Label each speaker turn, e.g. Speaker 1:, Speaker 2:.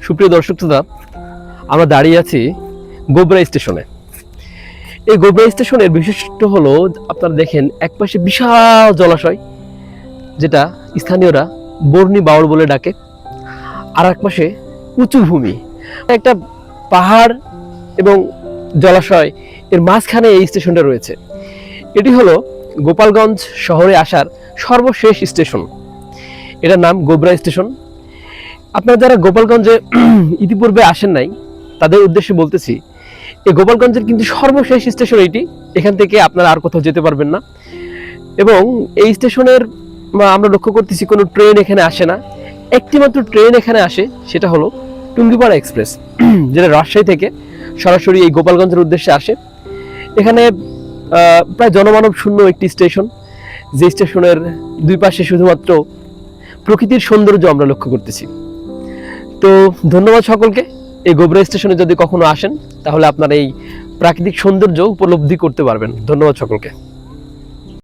Speaker 1: সুপ্রিয় দর্শক শ্রোতা, আমরা দাঁড়িয়ে আছি গোবরা স্টেশনে। এই গোবরা স্টেশনের বিশিষ্ট হলো, আপনারা দেখেন একপাশে বিশাল জলাশয়, যেটা স্থানীয়রা বর্ণি বাউল বলে ডাকে, আর একপাশে উঁচু ভূমি, একটা পাহাড় এবং জলাশয়, এর মাঝখানে এই স্টেশনটা রয়েছে। এটি হলো গোপালগঞ্জ শহরে আসার সর্বশেষ স্টেশন। এটার নাম গোবরা স্টেশন। আপনারা যারা গোপালগঞ্জে ইতিপূর্বে আসেন নাই, তাদের উদ্দেশ্যে বলতেছি, এই গোপালগঞ্জের কিন্তু সর্বশেষ স্টেশন এটি। এখান থেকে আপনারা আর কোথাও যেতে পারবেন না। এবং এই স্টেশনের আমরা লক্ষ্য করতেছি কোনো ট্রেন এখানে আসে না। একটি মাত্র ট্রেন এখানে আসে, সেটা হলো টুঙ্গিপাড়া এক্সপ্রেস, যেটা রাজশাহী থেকে সরাসরি এই গোপালগঞ্জের উদ্দেশ্যে আসে। এখানে প্রায় জনমানব শূন্য একটি স্টেশন, যে স্টেশনের দুই পাশে শুধুমাত্র প্রকৃতির সৌন্দর্য আমরা লক্ষ্য করতেছি। তো ধন্যবাদ সকলকে। এই গোবরা স্টেশনে যদি কখনো আসেন, তাহলে আপনারা এই প্রাকৃতিক সৌন্দর্য উপলব্ধি করতে পারবেন। ধন্যবাদ সকলকে।